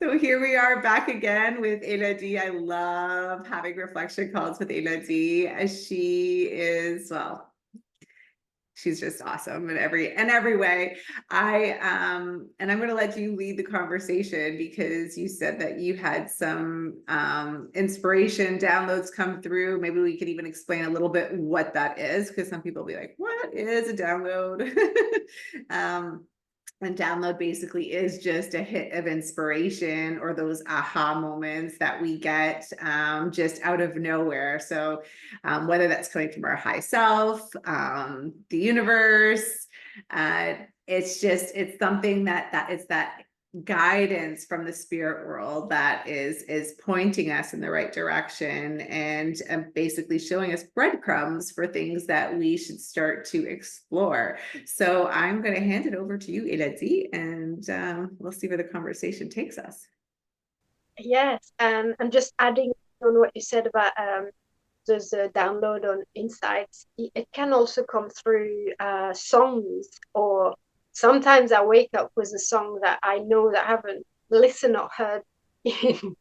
So here we are back again with Elodie. I love having reflection calls with Elodie. She is, well, she's just awesome in every way. And I'm going to let you lead the conversation because you said that you had some inspiration downloads come through. Maybe we could even explain a little bit what that is, because some people will be like, what is a download? And download basically is just a hit of inspiration or those aha moments that we get just out of nowhere. So whether that's coming from our high self, the universe, it's something that it's that guidance from the spirit world that is pointing us in the right direction and basically showing us breadcrumbs for things that we should start to explore. So I'm going to hand it over to you, Elodie, and we'll see where the conversation takes us. Yes, and just adding on what you said about there's a download on insights. It can also come through songs, or sometimes I wake up with a song that I know that I haven't listened or heard in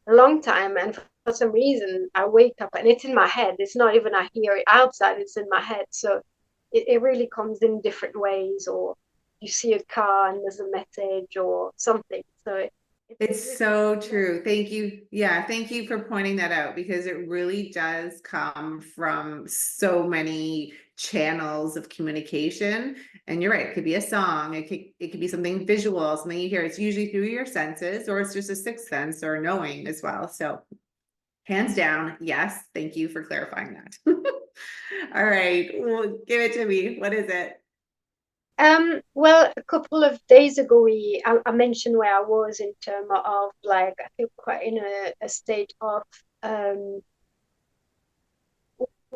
a long time, and for some reason I wake up and it's in my head. It's not even I hear it outside; it's in my head. So it really comes in different ways, or you see a car and there's a message or something. So it It's really, so yeah. true. Thank you. Yeah, thank you for pointing that out because it really does come from so many channels of communication. And you're right, it could be a song, it could be something visual, something you hear. It's usually through your senses, or it's just a sixth sense or knowing as well. So hands down, yes, thank you for clarifying that. All right, well, give it to me. What is it? Well, a couple of days ago, I mentioned where I was in terms of like I feel quite in a state of um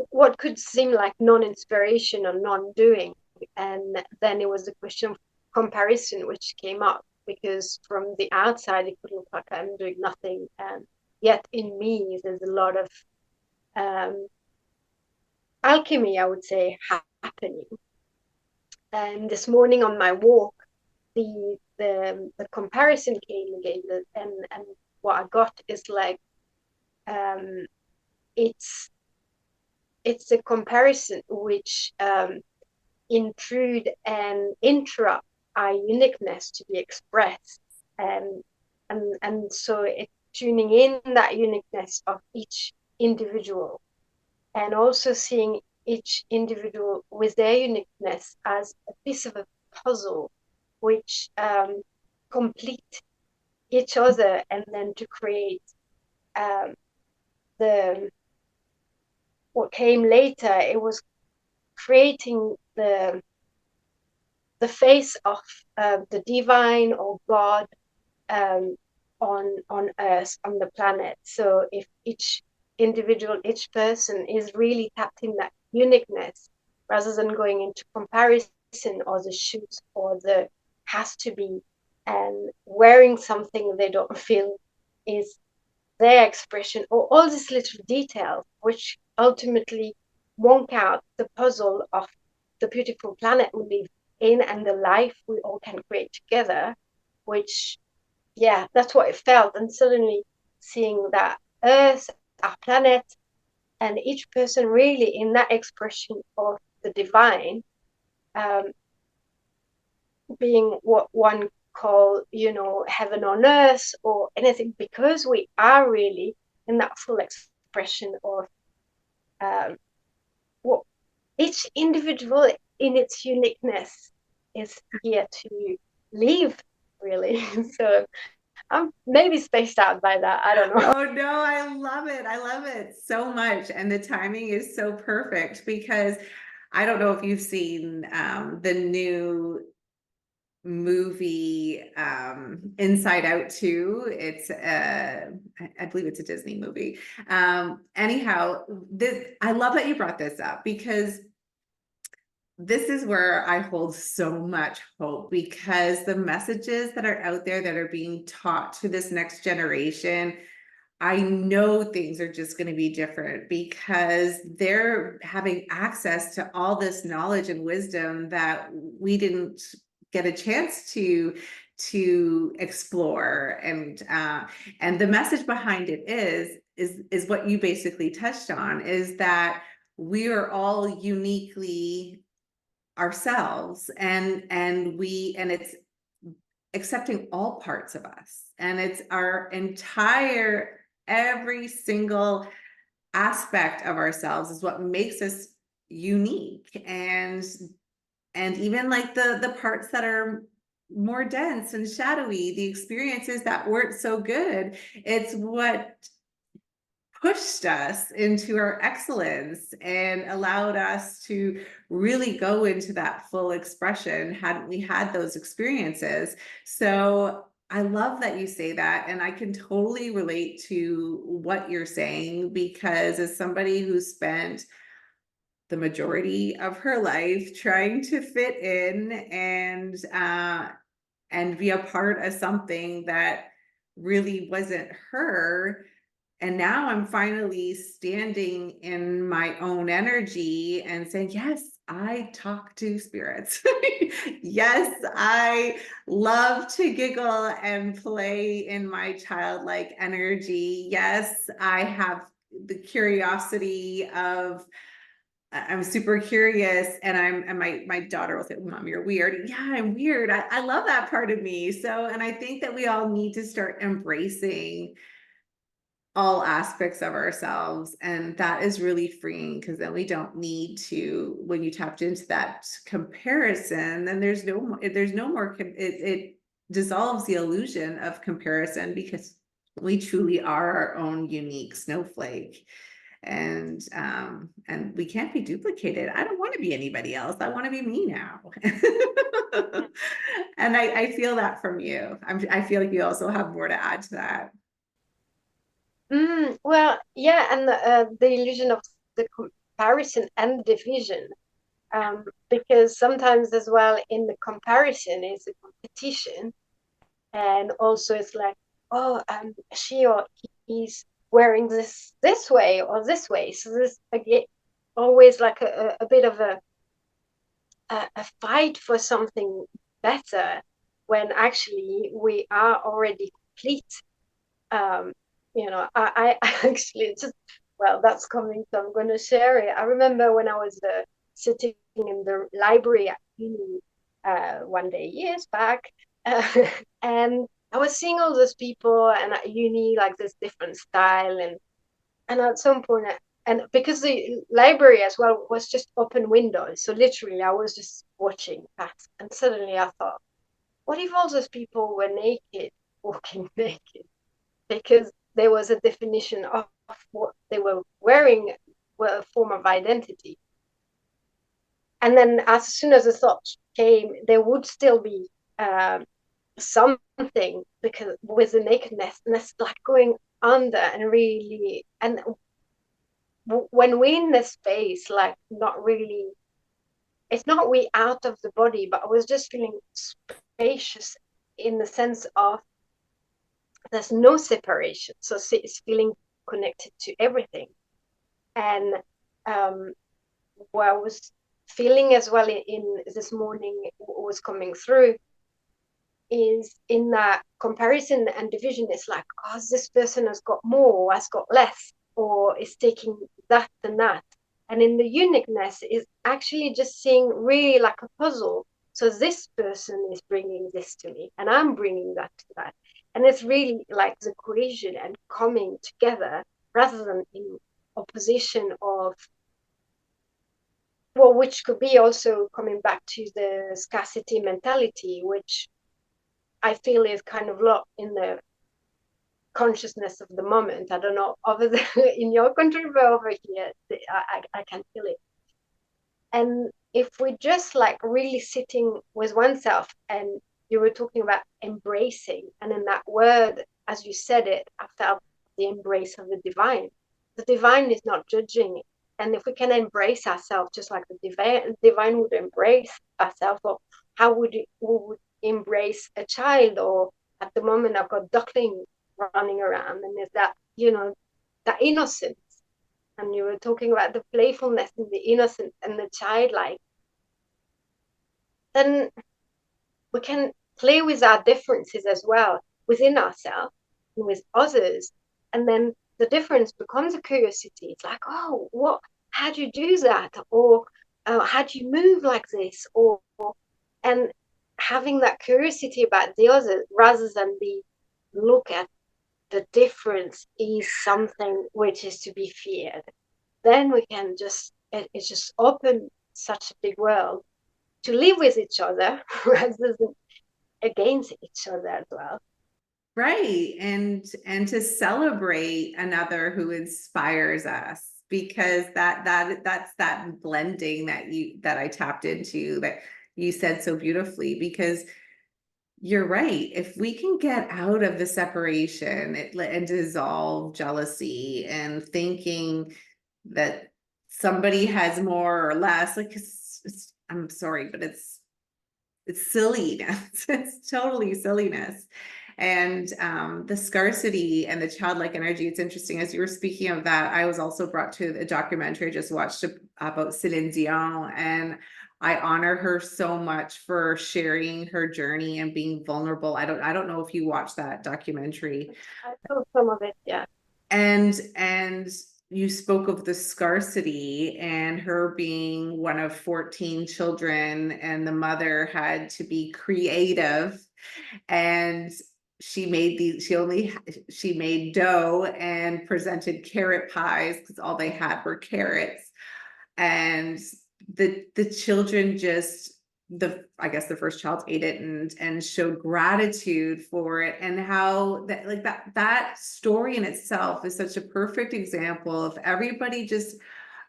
what could seem like non-inspiration or non-doing, and then it was the question of comparison which came up because from the outside it could look like I'm doing nothing, and yet in me there's a lot of um alchemy, I would say, happening. And this morning on my walk, the comparison came again, and what I got is like um, it's it's a comparison which intrude and interrupt our uniqueness to be expressed, and so it's tuning in that uniqueness of each individual, and also seeing each individual with their uniqueness as a piece of a puzzle which complete each other, and then to create um, the what came later. It was creating the face of the divine or God um, on Earth, on the planet. So if each individual, each person is really tapped in that uniqueness, rather than going into comparison or the shoot or the has to be, and wearing something they don't feel is their expression, or all these little details which ultimately wonk out the puzzle of the beautiful planet we live in and the life we all can create together, which, yeah, that's what it felt. And suddenly seeing that Earth, our planet, and each person really in that expression of the divine, um, being what one call, heaven on earth or anything, because we are really in that full expression of um, what each individual in its uniqueness is here to live, really. So I'm maybe spaced out by that. I don't know. Oh no, I love it. I love it so much. And the timing is so perfect because I don't know if you've seen the new movie Inside Out 2. It's I believe it's a Disney movie. Anyhow, this I love that you brought this up because this is where I hold so much hope because the messages that are out there that are being taught to this next generation, I know things are just going to be different because they're having access to all this knowledge and wisdom that we didn't get a chance to to explore. And the message behind it is what you basically touched on, is that we are all uniquely ourselves, and it's accepting all parts of us, and it's our entire, every single aspect of ourselves is what makes us unique. And even like the parts that are more dense and shadowy, the experiences that weren't so good, it's what pushed us into our excellence and allowed us to really go into that full expression hadn't we had those experiences. So I love that you say that, and I can totally relate to what you're saying, because as somebody who spent the majority of her life trying to fit in and be a part of something that really wasn't her, and now I'm finally standing in my own energy and saying, yes, I talk to spirits. Yes, I love to giggle and play in my childlike energy. Yes, I have the curiosity of, I'm super curious, and my daughter will say, Mom, you're weird. Yeah, I'm weird. I love that part of me. So, and I think that we all need to start embracing all aspects of ourselves, and that is really freeing, because then we don't need to, when you tapped into that comparison, then there's no more it dissolves the illusion of comparison, because we truly are our own unique snowflake, and we can't be duplicated. I don't want to be anybody else. I want to be me now. And I feel that from you. I feel like you also have more to add to that. Well, yeah, and the illusion of the comparison and division, because sometimes as well in the comparison is a competition, and also it's like, oh, she or he's wearing this way or this way, so there's again always like a bit of a fight for something better, when actually we are already complete. um, I actually just, well, that's coming, so I'm going to share it. I remember when I was sitting in the library at uni one day years back, uh, and I was seeing all those people, and at uni, like this different style, and at some point, and because the library as well was just open windows, so literally I was just watching that, and suddenly I thought, what if all those people were naked, walking naked? Because there was a definition of what they were wearing, were a form of identity. And then as soon as the thought came, there would still be something, because with the nakedness, and it's like going under, and really, and when we're in this space, like not really, it's not we out of the body, but I was just feeling spacious in the sense of there's no separation, so it's feeling connected to everything. And what I was feeling as well in this morning, was coming through, is in that comparison and division. It's like, oh, this person has got more, or has got less, or is taking that and that. And in the uniqueness is actually just seeing really like a puzzle. So this person is bringing this to me, and I'm bringing that to that. And it's really like the cohesion and coming together, rather than in opposition of, well, which could be also coming back to the scarcity mentality, which I feel is kind of locked in the consciousness of the moment. I don't know over there in your country, but over here, I can feel it. And if we just like really sitting with oneself, and you were talking about embracing, and in that word, as you said it, I felt the embrace of the divine. The divine is not judging. And if we can embrace ourselves just like the divine would embrace ourselves, or how would we would embrace a child, or at the moment I've got duckling running around, and there's that, that innocence. And you were talking about the playfulness and the innocence and the childlike, then we can play with our differences as well within ourselves and with others. And then the difference becomes a curiosity. It's like, oh, how do you do that? Or how do you move like this? And having that curiosity about the other rather than the look at the difference is something which is to be feared. Then we can it's just open such a big world to live with each other rather than against each other as well. Right. And to celebrate another who inspires us, because that's that blending that I tapped into, that you said so beautifully. Because you're right. If we can get out of the separation and dissolve jealousy and thinking that somebody has more or less, like I'm sorry, but it's silliness. It's totally silliness. And the scarcity and the childlike energy, it's interesting. As you were speaking of that, I was also brought to a documentary I just watched about Celine Dion, and I honor her so much for sharing her journey and being vulnerable. I don't know if you watched that documentary. I saw some of it, yeah. And you spoke of the scarcity and her being one of 14 children, and the mother had to be creative, and she made dough and presented carrot pies because all they had were carrots. And the children just, I guess the first child ate it and showed gratitude for it, and how that, like, that story in itself is such a perfect example of everybody just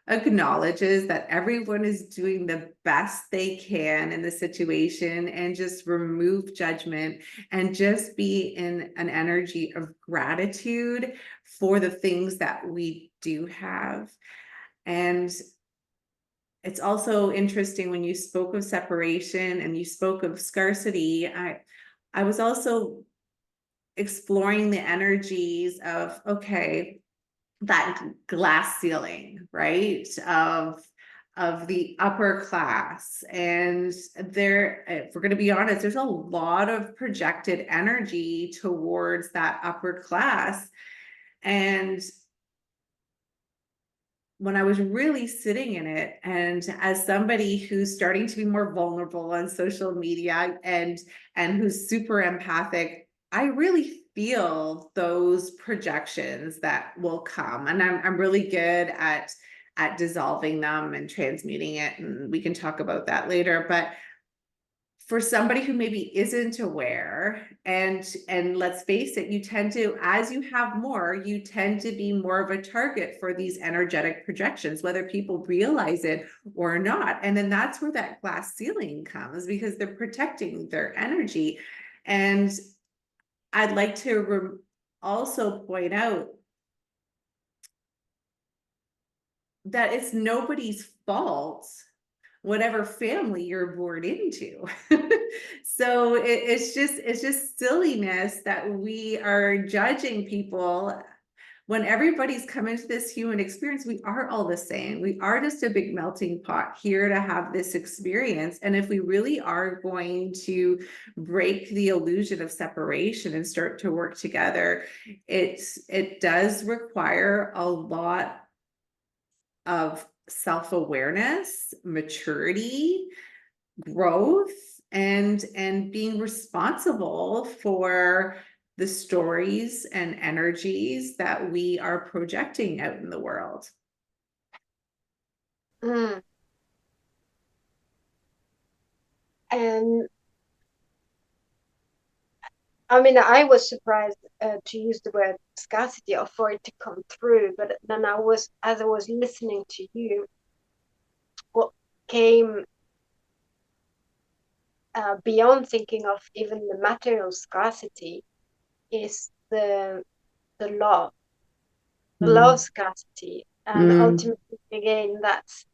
acknowledges that everyone is doing the best they can in the situation, and just remove judgment and just be in an energy of gratitude for the things that we do have. And it's also interesting when you spoke of separation and you spoke of scarcity. I was also exploring the energies of, okay, that glass ceiling, right? Of the upper class. And there, if we're going to be honest, there's a lot of projected energy towards that upper class. And when I was really sitting in it, and as somebody who's starting to be more vulnerable on social media and who's super empathic, I really feel those projections that will come, and I'm really good at dissolving them and transmuting it, and we can talk about that later. But for somebody who maybe isn't aware, and let's face it, you tend to, as you have more, you tend to be more of a target for these energetic projections, whether people realize it or not. And then that's where that glass ceiling comes, because they're protecting their energy. And I'd like to also point out that it's nobody's fault whatever family you're born into. So it's just silliness that we are judging people when everybody's come into this human experience. We are all the same. We are just a big melting pot here to have this experience. And if we really are going to break the illusion of separation and start to work together, it does require a lot of self-awareness, maturity, growth, and being responsible for the stories and energies that we are projecting out in the world. Mm. And I mean, I was surprised to use the word scarcity or for it to come through, but then as I was listening to you, what came beyond thinking of even the material scarcity is the love Mm. scarcity, and Mm. ultimately, again, that's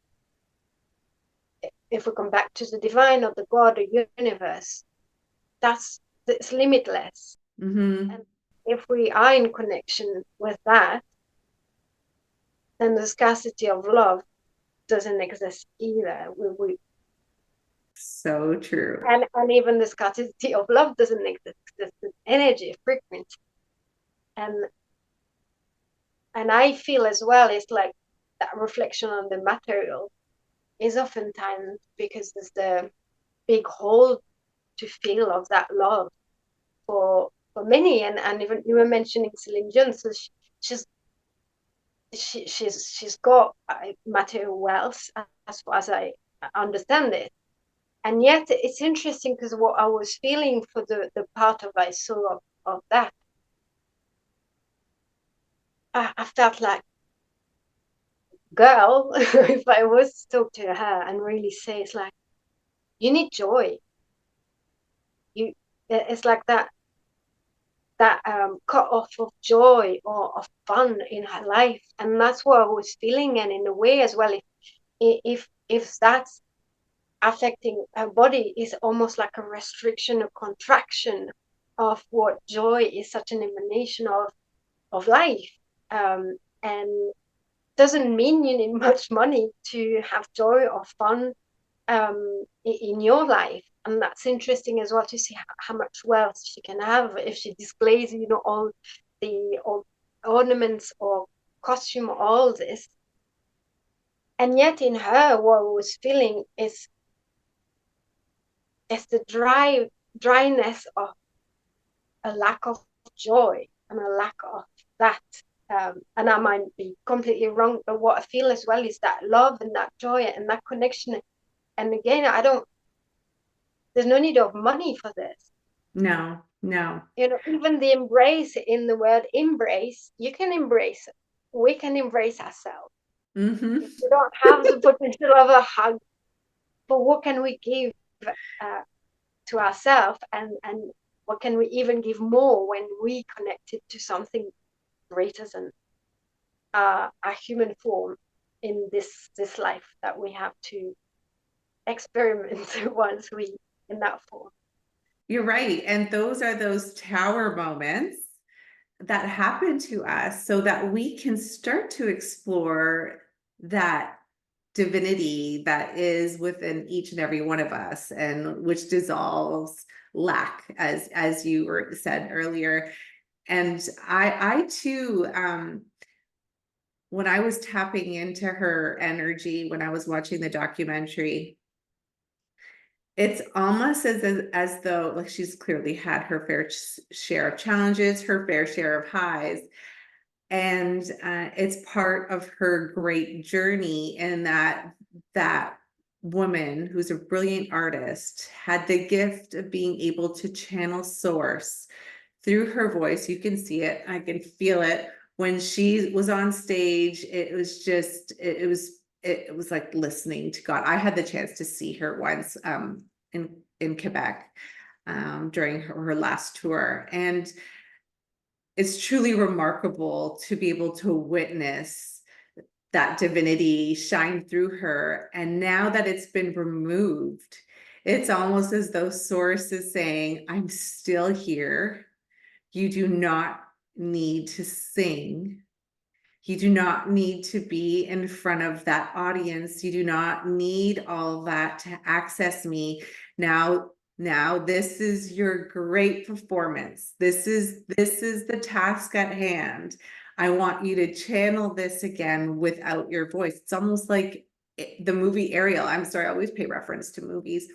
if we come back to the divine or the God or universe, that's it's limitless. Mm-hmm. And if we are in connection with that, then the scarcity of love doesn't exist either. So true. And even the scarcity of love doesn't exist. It's an energy, frequency. And and I feel as well, it's like that reflection on the material is oftentimes because there's the big hole to feel of that love for many. And even you were mentioning Celine Dion, so she's she's got material wealth as far as I understand it. And yet it's interesting because what I was feeling for the part of I saw of that, I felt like, girl, if I was to talk to her and really say, it's like, you need joy. You, it's like that cut off of joy or of fun in her life, and that's what I was feeling. And in a way as well, if that's affecting her body, is almost like a restriction, a contraction of what joy is, such an emanation of life. And doesn't mean you need much money to have joy or fun in your life. And that's interesting as well to see how much wealth she can have if she displays, all the ornaments or costume, all this. And yet in her, what I was feeling is the dryness of a lack of joy and a lack of that. And I might be completely wrong, but what I feel as well is that love and that joy and that connection. And again, there's no need of money for this. No, no. Even the embrace, in the word embrace, you can embrace it. We can embrace ourselves. Hmm. We don't have the potential of a hug, but what can we give uh, to ourselves, and what can we even give more when we connect it to something greater than our human form in this life that we have to experiment once we in that form. You're right. And those are those tower moments that happen to us so that we can start to explore that divinity that is within each and every one of us, and which dissolves lack, as you said earlier. And I too, when I was tapping into her energy when I was watching the documentary, it's almost as though, like, she's clearly had her fair share of challenges, her fair share of highs, and it's part of her great journey. And that woman, who's a brilliant artist, had the gift of being able to channel source through her voice. You can see it, I can feel it when she was on stage. It was just it was like listening to God. I had the chance to see her once in Quebec during her last tour, and it's truly remarkable to be able to witness that divinity shine through her. And now that it's been removed, it's almost as though source is saying, I'm still here. You do not need to sing. You do not need to be in front of that audience. You do not need all that to access me. Now this is your great performance. This is the task at hand. I want you to channel this again without your voice. It's almost like the movie Ariel. I'm sorry, I always pay reference to movies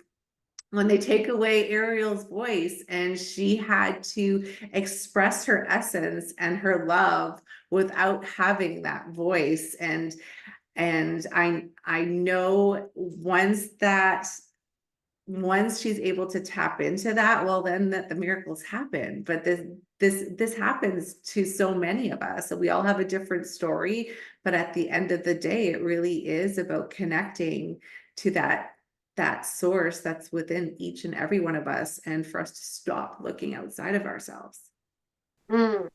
when they take away Ariel's voice, and she had to express her essence and her love without having that voice. And I know once she's able to tap into that, well, then that the miracles happen. But this happens to so many of us. So we all have a different story, but at the end of the day, it really is about connecting to that source that's within each and every one of us, and for us to stop looking outside of ourselves. Mm.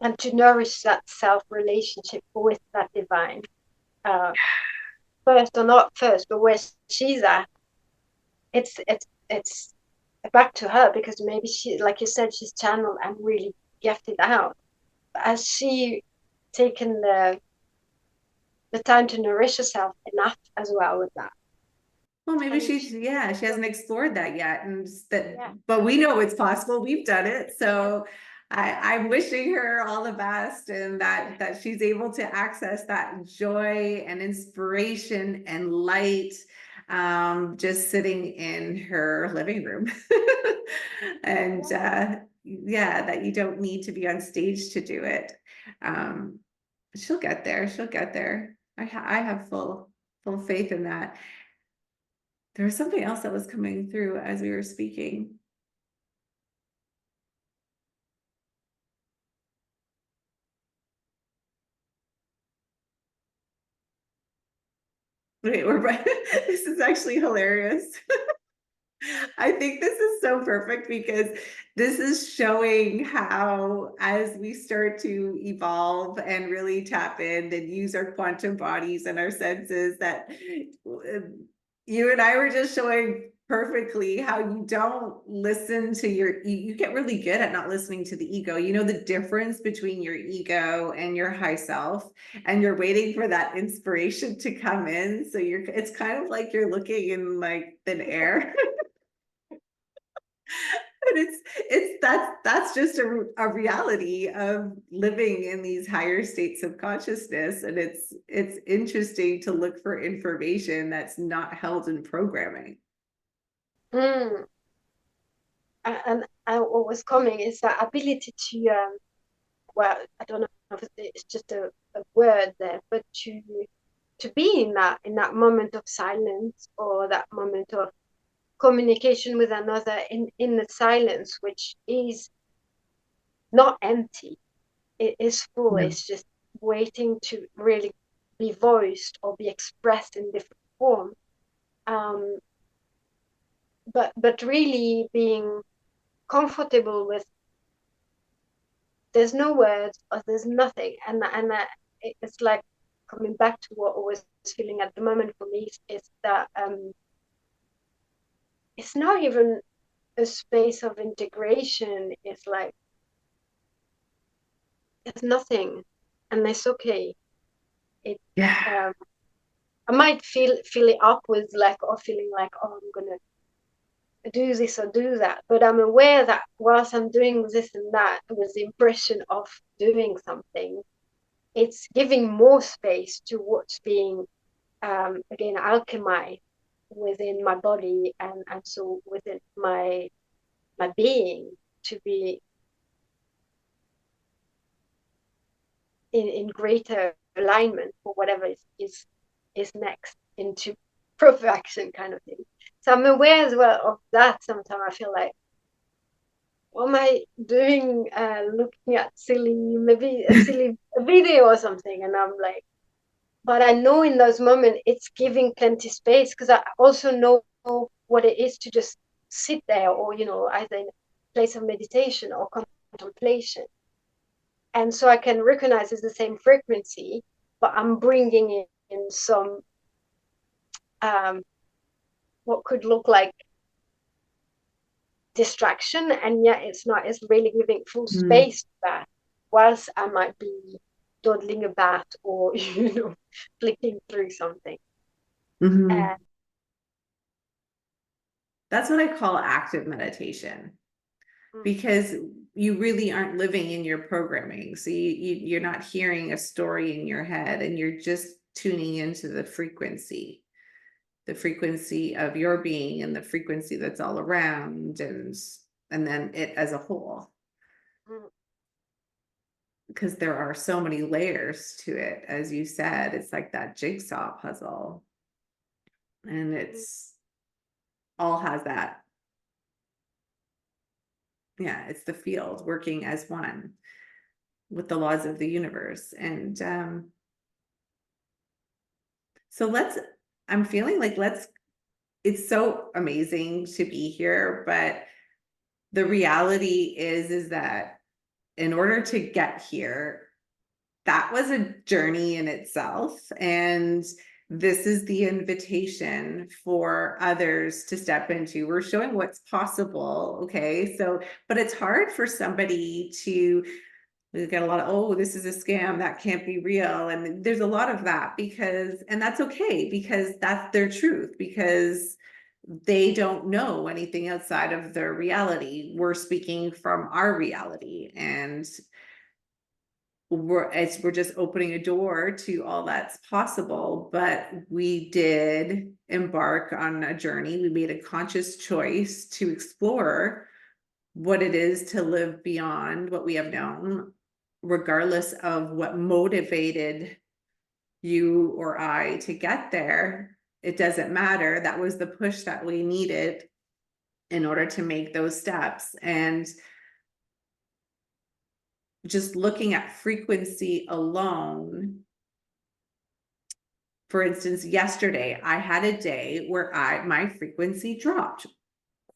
And to nourish that self relationship with that divine, uh, first, or not first, but where she's at, it's back to her, because maybe she, like you said, she's channeled and really gifted out. But has she taken the time to nourish herself enough as well with that? Well, maybe And she hasn't explored that yet, and yeah, but we know it's possible. We've done it. So I'm wishing her all the best, and that she's able to access that joy and inspiration and light, just sitting in her living room. And yeah, that you don't need to be on stage to do it. Um, she'll get there. She'll get there. I have full faith in that. There was something else that was coming through as we were speaking. Wait, this is actually hilarious. I think this is so perfect because this is showing how, as we start to evolve and really tap in and use our quantum bodies and our senses, that you and I were just showing perfectly how you don't listen to you get really good at not listening to the ego. You know the difference between your ego and your high self, and you're waiting for that inspiration to come in. So it's kind of like you're looking in like thin air. And that's just a reality of living in these higher states of consciousness. And it's interesting to look for information that's not held in programming. mm. And what was coming is that ability to well, I don't know if it's just a word there, but to be in that moment of silence, or that moment of communication with another in the silence, which is not empty. It is full. Yeah. It's just waiting to really be voiced or be expressed in different form. Um, but really being comfortable with there's no words or there's nothing, and it's like coming back to what I was feeling at the moment for me is that it's not even a space of integration. It's like it's nothing, and it's okay. It Yeah. I might feel it up with like, or feeling like, oh, I'm gonna do this or do that, but I'm aware that whilst I'm doing this and that with the impression of doing something, it's giving more space to what's being again alchemized within my body, and so within my being, to be in greater alignment for whatever is next into perfection kind of thing. So I'm aware as well of that. Sometimes I feel like, what am I doing, looking at maybe a silly video or something, and I'm like, but I know in those moments it's giving plenty space, because I also know what it is to just sit there, or either in a place of meditation or contemplation, and so I can recognize it's the same frequency, but I'm bringing in some what could look like distraction, and yet it's not. It's really giving full Mm. space to that, whilst I might be dawdling about, or flicking through something. Mhm. And That's what I call active meditation, because you really aren't living in your programming. So you're not hearing a story in your head, and you're just tuning into the frequency of your being, and the frequency that's all around, and then it as a whole, because there are so many layers to it. As you said, it's like that jigsaw puzzle, and it's all has that. Yeah, it's the field working as one with the laws of the universe. And so I'm feeling like it's so amazing to be here, but the reality is that in order to get here, that was a journey in itself. And this is the invitation for others to step into. We're showing what's possible. Okay. So, but it's hard for somebody to, we get a lot of, oh, this is a scam, that can't be real. And there's a lot of that, and that's okay, because that's their truth, because they don't know anything outside of their reality. We're speaking from our reality, and we're just opening a door to all that's possible. But we did embark on a journey. We made a conscious choice to explore what it is to live beyond what we have known, regardless of what motivated you or I to get there. It doesn't matter. That was the push that we needed in order to make those steps. And just looking at frequency alone, for instance, yesterday I had a day where my frequency dropped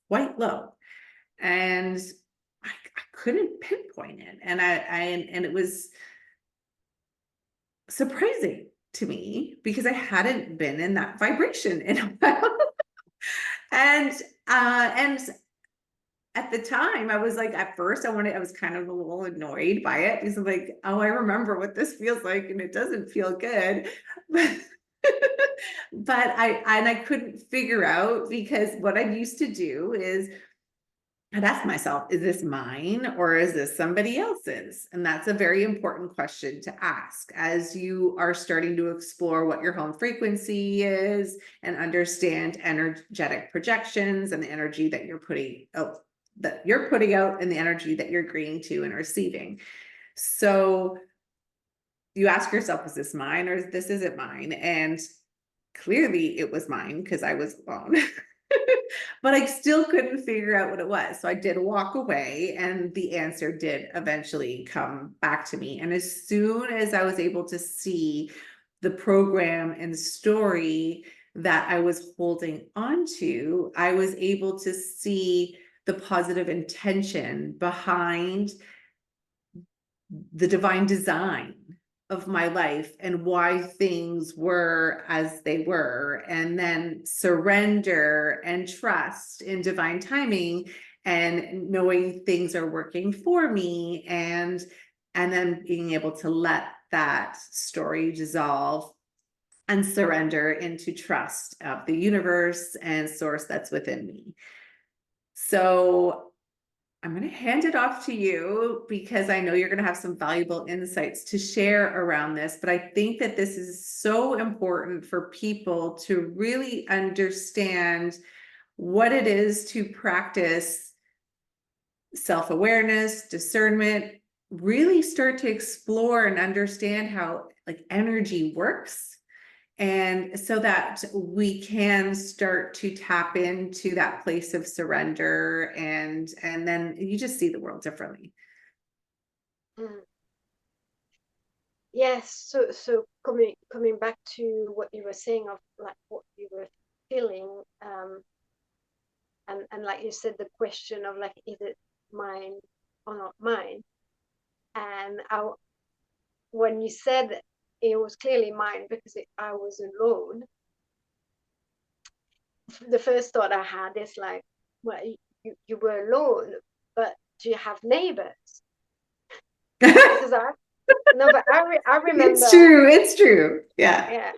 quite low, and I couldn't pinpoint it, and and it was surprising to me because I hadn't been in that vibration in a while. And at the time, I was like, at first, I was kind of a little annoyed by it because I'm like, oh, I remember what this feels like, and it doesn't feel good. But I couldn't figure out, because what I used to do is I'd ask myself, is this mine or is this somebody else's? And that's a very important question to ask as you are starting to explore what your home frequency is and understand energetic projections and the energy that you're putting out, and the energy that you're agreeing to and receiving. So you ask yourself, is this mine or this isn't mine? And clearly it was mine because I was alone. But I still couldn't figure out what it was. So I did walk away, and the answer did eventually come back to me. And as soon as I was able to see the program and story that I was holding on to, I was able to see the positive intention behind the divine design of my life and why things were as they were, and then surrender and trust in divine timing and knowing things are working for me, and then being able to let that story dissolve and surrender into trust of the universe and source that's within me. So I'm going to hand it off to you because I know you're going to have some valuable insights to share around this. But I think that this is so important for people to really understand what it is to practice self-awareness, discernment, really start to explore and understand how like energy works, and so that we can start to tap into that place of surrender, and then you just see the world differently. Mm. Yes, so coming back to what you were saying of like what you were feeling, and like you said, the question of like, is it mine or not mine? And when you said it was clearly mine because I was alone, the first thought I had is like, well, you were alone, but do you have neighbors? Because I no, but I remember. It's true. Yeah. Yeah,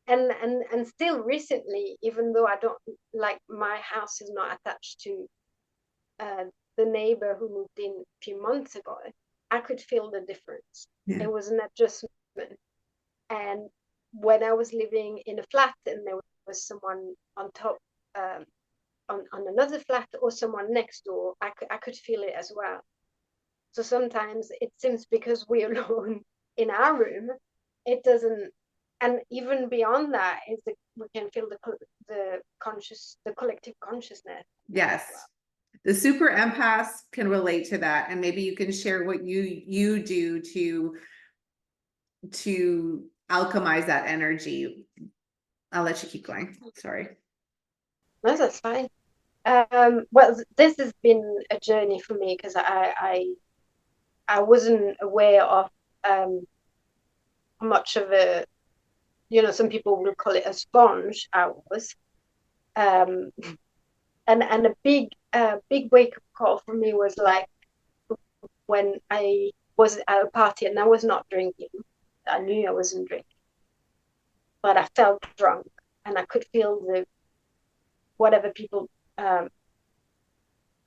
and still recently, even though I don't like, my house is not attached to uh, the neighbor who moved in a few months ago, I could feel the difference. Yeah. It was an adjustment. And when I was living in a flat and there was someone on top, on another flat, or someone next door, I could feel it as well. So sometimes it seems because we're alone in our room, it doesn't. And even beyond that is we can feel the collective consciousness. Yes. The super empaths can relate to that, and maybe you can share what you do to alchemize that energy. I'll let you keep going. Sorry. No, that's fine. Well, this has been a journey for me because I wasn't aware of much of a, some people will call it a sponge. I was, um, and a big wake up call for me was like when I was at a party and I was not drinking. I knew I wasn't drinking, but I felt drunk and I could feel whatever people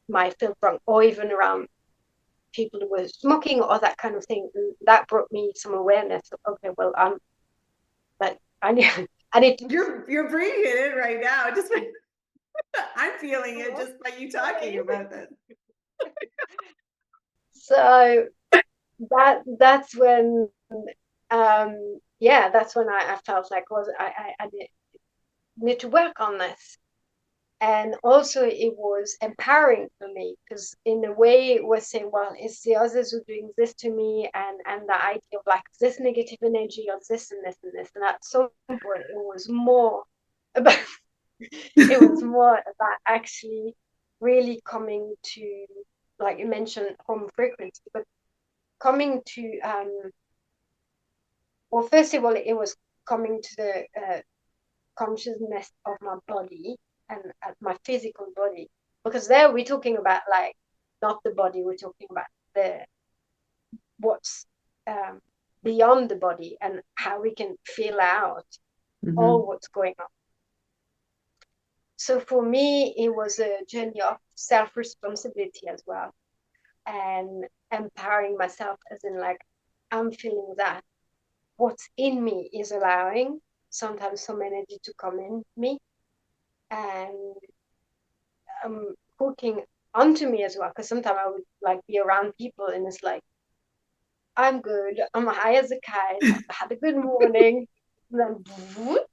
might feel wrong, or even around people who were smoking or that kind of thing. And that brought me some awareness of, okay, well, I'm like, I need to. You're bringing it in right now. Just I'm feeling it just by you talking Okay. about this. So that's when yeah, that's when I felt like was I need to work on this. And also it was empowering for me because in a way it was saying, well, it's the others who are doing this to me, and the idea of like this negative energy of this and this and this. And at some point it was more about it was more about actually really coming to, like you mentioned, home frequency, but coming to well, first of all, it was coming to the consciousness of my body and my physical body, because there we're talking about like not the body, we're talking about the what's um, beyond the body and how we can feel out all Mm-hmm. what's going on. So for me, it was a journey of self-responsibility as well, and empowering myself, as in like I'm feeling that what's in me is allowing sometimes some energy to come in me, and hooking onto me as well. Because sometimes I would like be around people and it's like, I'm good, I'm high as a kite, I had a good morning. And then whoop,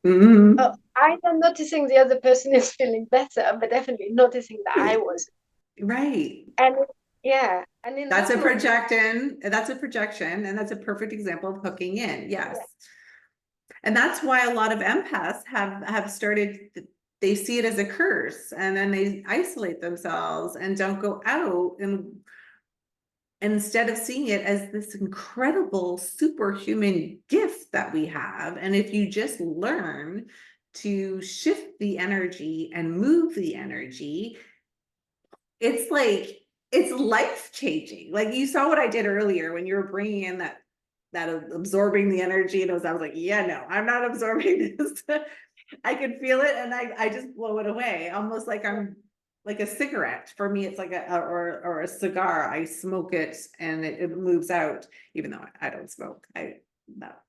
Mm-hmm. either noticing the other person is feeling better, but definitely noticing that I was. Right. And yeah, and in That's those a moments, projection. That's a projection, and that's a perfect example of hooking in. Yes. yeah, And that's why a lot of empaths have started, they see it as a curse, and then they isolate themselves and don't go out, and instead of seeing it as this incredible superhuman gift that we have. And if you just learn to shift the energy and move the energy, it's like it's life changing. Like you saw what I did earlier when you were bringing in that absorbing the energy, and I was like, yeah, no, I'm not absorbing this. I can feel it, and I just blow it away, almost like I'm like a cigarette. For me, it's like or a cigar. I smoke it, and it moves out, even though I don't smoke.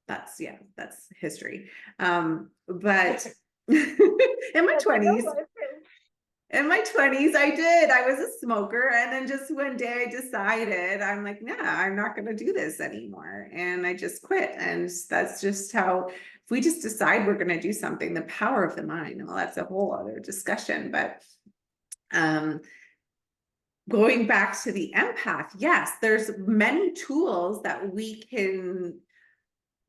That's yeah, that's history. But in my yeah, you know 20s, what I feel. I did. I was a smoker. And then just one day I decided, I'm like, nah, I'm not going to do this anymore. And I just quit. And that's just how, if we just decide we're going to do something, the power of the mind, well, that's a whole other discussion. But um, going back to the empath, yes, there's many tools that we can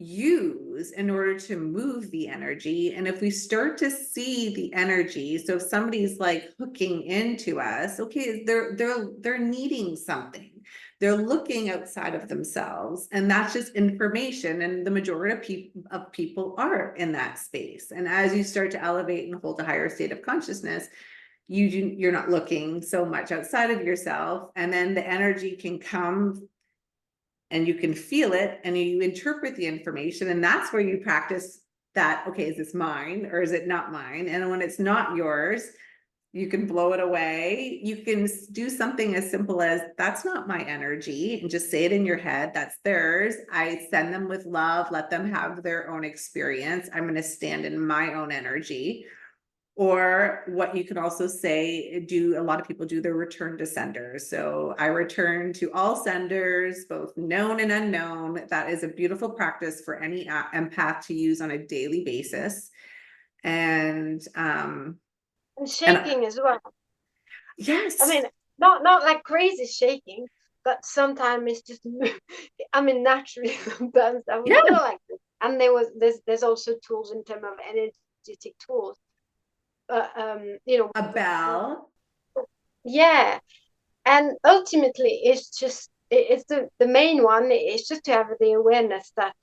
use in order to move the energy. And if we start to see the energy, so if somebody's like hooking into us, okay, they're needing something, they're looking outside of themselves, and that's just information. And the majority of people are in that space. And as you start to elevate and hold a higher state of consciousness, you're not looking so much outside of yourself, and then the energy can come and you can feel it, and you interpret the information, and that's where you practice that. Okay, is this mine or is it not mine? And when it's not yours, you can blow it away. You can do something as simple as, that's not my energy, and just say it in your head, that's theirs. I send them with love, let them have their own experience. I'm going to stand in my own energy. Or what you can also say, do a lot of people do their return to senders. So I return to all senders, both known and unknown. That is a beautiful practice for any empath to use on a daily basis. And And and shaking as well. I yes, mean, not like crazy shaking, but sometimes it's just I mean, naturally sometimes I would go yeah, like this. And there's also tools in terms of energetic tools. But a bell. yeah. And ultimately it's just it's the main one is just to have the awareness that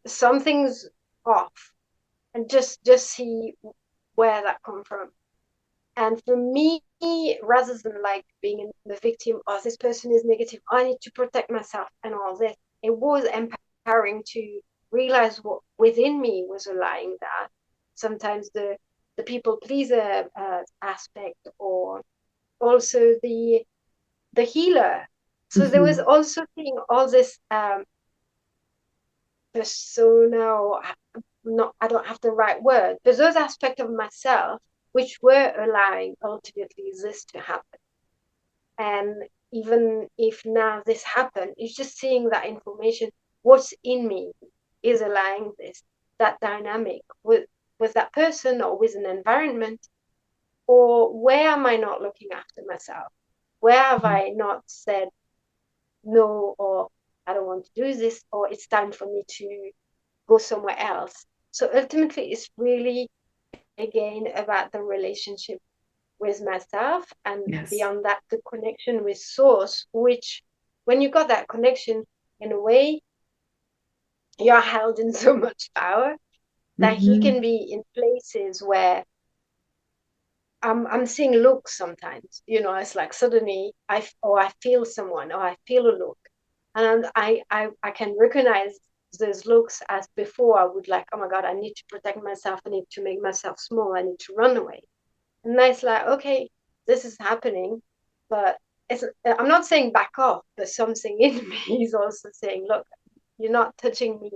something's off, and just see where that comes from. And for me, rather than like being the victim, oh, this person is negative, I need to protect myself and all this, it was empowering to realize what within me was allowing that. Sometimes the the people pleaser aspect, or also the healer. So there was Mhm. also seeing all this persona, or not, I don't have the right word, but those aspects of myself which were allowing ultimately this to happen. And even if now this happened, it's just seeing that information, what's in me is allowing this, that dynamic with that person or with an environment, or where am I not looking after myself? Where have I not said no, or I don't want to do this, or it's time for me to go somewhere else? So ultimately, it's really, again, about the relationship with myself, and Yes. beyond that, the connection with source, which when you got that connection, in a way, you're held in so much power that he can Mhm. be in places where I'm seeing looks sometimes, it's like suddenly I feel someone, or I feel a look, and I can recognize those looks as before I would like, oh my God, I need to protect myself, I need to make myself small, I need to run away. And it's like, okay, this is happening, but I'm not saying back off, but something in me is also saying, look, you're not touching me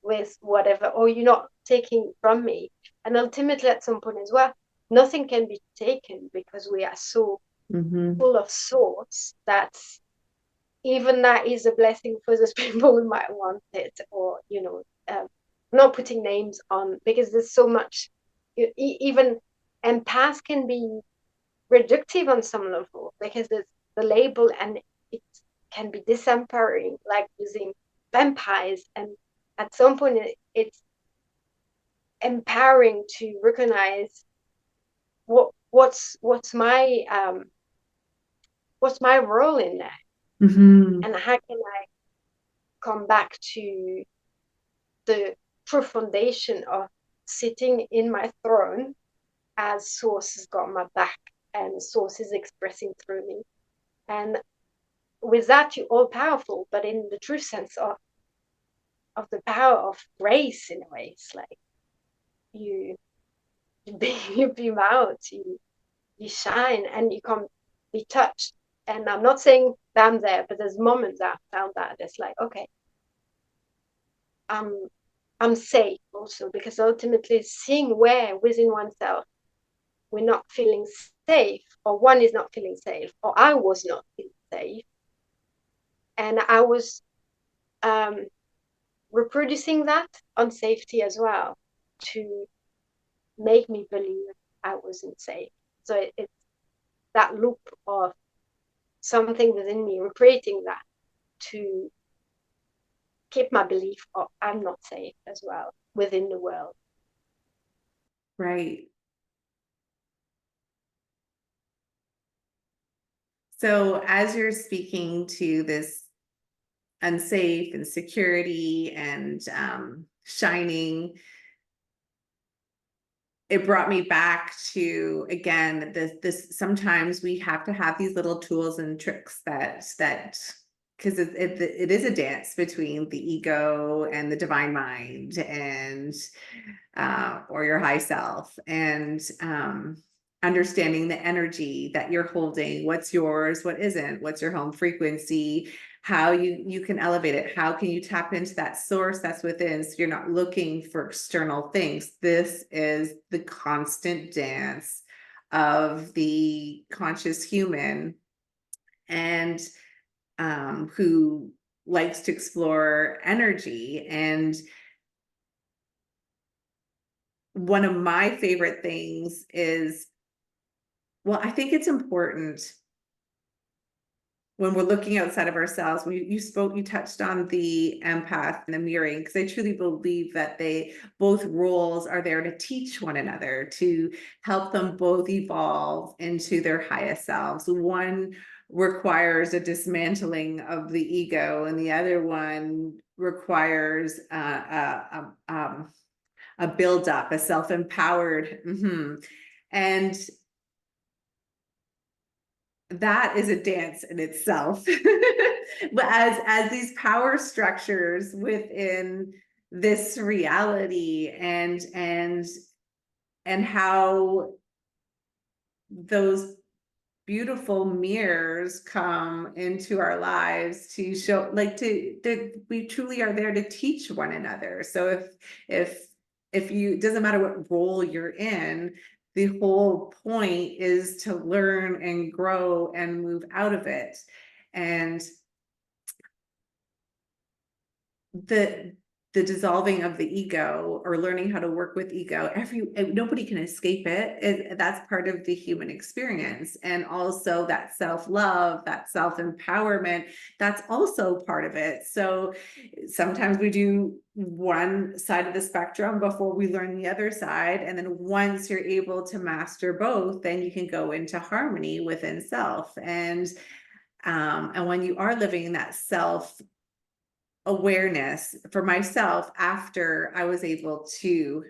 with whatever, or you're not taking from me. And ultimately, at some point as well, nothing can be taken, because we are so Mhm. full of source that even that is a blessing for those people who might want it, or not putting names on, because there's so much. Even empath can be reductive on some level, because there's the label, and it can be disempowering, like using vampires. And at some point, it's empowering to recognize what's my role in that, Mhm. and how can I come back to the true foundation of sitting in my throne as source has got my back, and source is expressing through me. And with that, you're all powerful, but in the true sense of the power of grace, in a way, it's like you you beam out, you shine, and you can be touched. And I'm not saying that I'm there, but there's moments that I found that it's like, okay, I'm I'm safe also, because ultimately seeing where within oneself we're not feeling safe, or one is not feeling safe, or I was not feeling safe, and I was um, reproducing that unsafety as well, to make me believe I wasn't safe. So it's that loop of something within me recreating that, to keep my belief of I'm not safe as well within the world. Right. So as you're speaking to this unsafe and security and shining, it brought me back to, again, this sometimes we have to have these little tools and tricks that because it is a dance between the ego and the divine mind, and or your high self, and understanding the energy that you're holding, what's yours, what isn't, what's your home frequency, how you can elevate it, how can you tap into that source that's within, so you're not looking for external things. This is the constant dance of the conscious human, and who likes to explore energy. And one of my favorite things is, well, I think it's important when we're looking outside of ourselves. You touched on the empath and the mirroring, because I truly believe that they both roles are there to teach one another, to help them both evolve into their highest selves. One requires a dismantling of the ego, and the other one requires a build up, a self-empowered. And that is a dance in itself. But as these power structures within this reality, and and how those beautiful mirrors come into our lives to show, like, to that we truly are there to teach one another. So if if you, it doesn't matter what role you're in, the whole point is to learn and grow and move out of it. And the the dissolving of the ego, or learning how to work with ego, nobody can escape that's part of the human experience. And also that self-love, that self-empowerment, that's also part of it. So sometimes we do one side of the spectrum before we learn the other side, and then once you're able to master both, then you can go into harmony within self. And when you are living in that self awareness, for myself, after I was able to,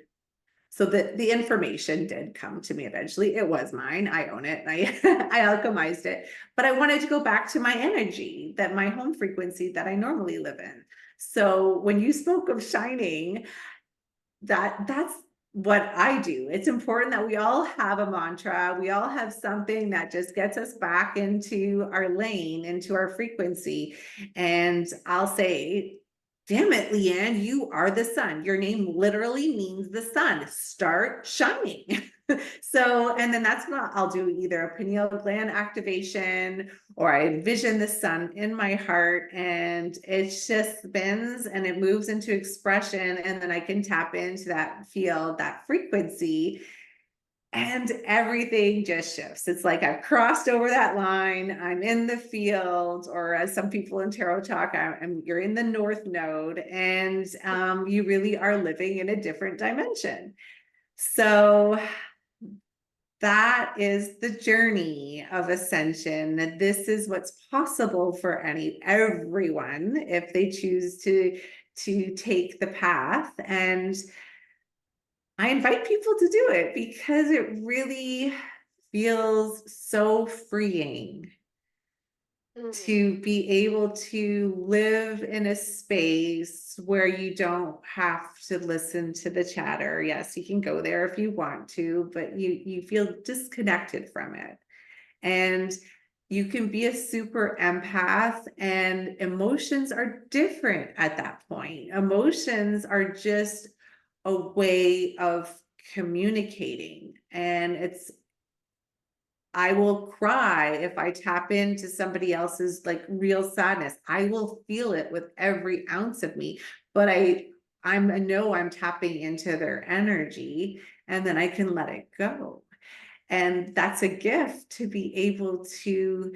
so that the information did come to me eventually, it was mine, I own it, and I alchemized it, but I wanted to go back to my energy, that my home frequency that I normally live in. So when you spoke of shining, that's what I do. It's important that we all have a mantra. We all have something that just gets us back into our lane, into our frequency. And I'll say, damn it, Liane, you are the sun. Your name literally means the sun. Start shining. So, and then that's what I'll do, either a pineal gland activation, or I envision the sun in my heart, and it just spins and it moves into expression. And then I can tap into that field, that frequency, and everything just shifts. It's like I've crossed over that line. I'm in the field, or as some people in tarot talk, you're in the north node, and you really are living in a different dimension. So that is the journey of ascension. That this is what's possible for everyone if they choose to take the path. And I invite people to do it because it really feels so freeing to be able to live in a space where you don't have to listen to the chatter. Yes, you can go there if you want to, but you feel disconnected from it. And you can be a super empath, and emotions are different at that point. Emotions are just a way of communicating, and I will cry if I tap into somebody else's like real sadness. I will feel it with every ounce of me, but I know I'm tapping into their energy, and then I can let it go. And that's a gift, to be able to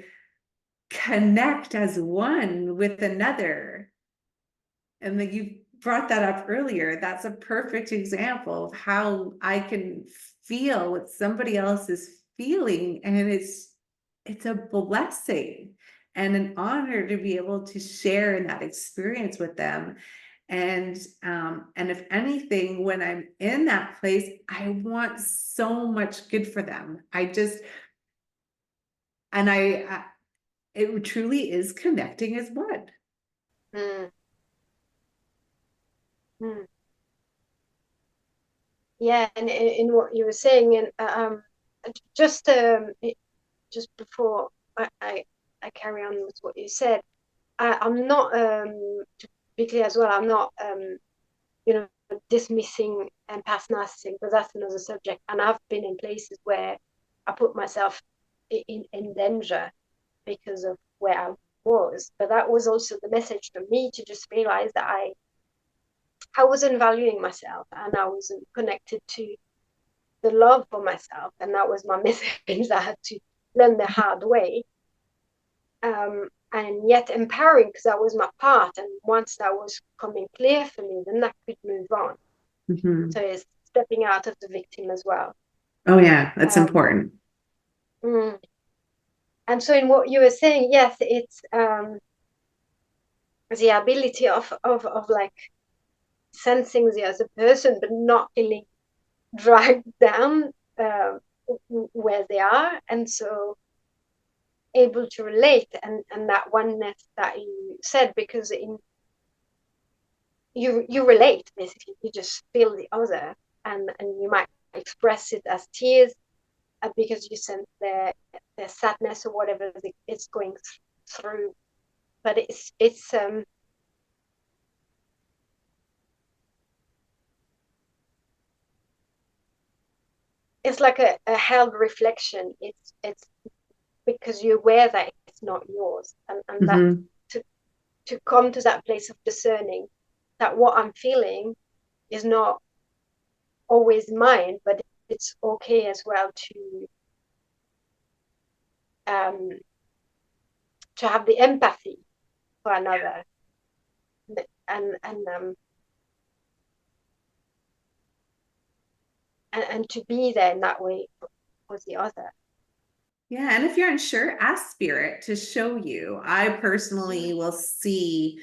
connect as one with another. And then you brought that up earlier. That's a perfect example of how I can feel what somebody else is feeling. And it's a blessing and an honor to be able to share in that experience with them. And if anything, when I'm in that place, I want so much good for them. It truly is connecting as one. Mm. Mm. Yeah, and in what you were saying, and just just before I carry on with what you said, I'm not to be clear as well. I'm not you know, dismissing empath narcissism, because that's another subject. And I've been in places where I put myself in danger because of where I was. But that was also the message for me, to just realize that I wasn't valuing myself, and I wasn't connected to the love for myself. And that was my message. I had to learn the hard way. And yet empowering, because that was my part. And once that was coming clear for me, then I could move on. Mhm. So it's stepping out of the victim as well. Oh yeah, that's Um, important. mm. And so in what you were saying, yes, it's the ability of like sensing the other person, but not feeling dragged down where they are. And so able to relate, and that oneness that you said, because you relate, basically. You just feel the other, and you might express it as tears, because you sense their sadness or whatever it's going through. But it's like a held reflection. It's because you're aware that it's not yours, and that Mhm. to come to that place of discerning that what I'm feeling is not always mine, but it's okay as well um to have the empathy for another, and and to be there in that way for the other. Yeah, and if you're unsure, ask spirit to show you. I personally will see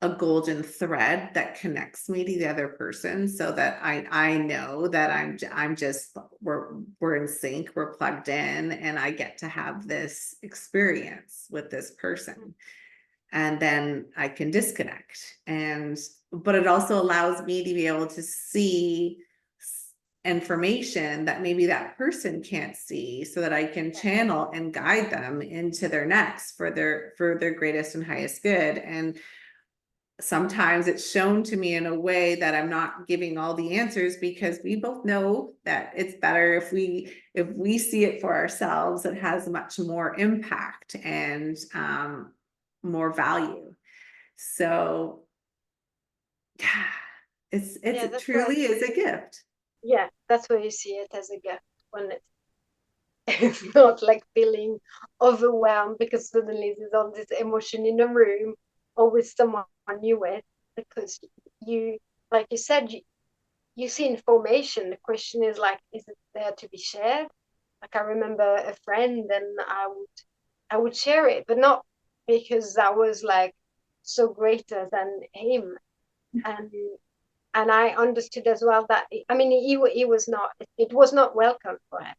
a golden thread that connects me to the other person so that I know that I'm just we're in sync, we're plugged in, and I get to have this experience with this person. And then I can disconnect. And but it also allows me to be able to see information that maybe that person can't see so that I can channel and guide them into their next for their greatest and highest good. And sometimes it's shown to me in a way that I'm not giving all the answers, because we both know that it's better if we see it for ourselves. It has much more impact and more value. So yeah, Yeah, it truly is a gift. that's where you see it as a gift, when it's not like feeling overwhelmed because suddenly there's all this emotion in a room or with someone you with, because you, like you said, you see information. The question is like, is it there to be shared? Like I remember a friend, and I would share it, but not because I was like so greater than him. And and I understood as well that, I mean, he was not, it was not welcome for him.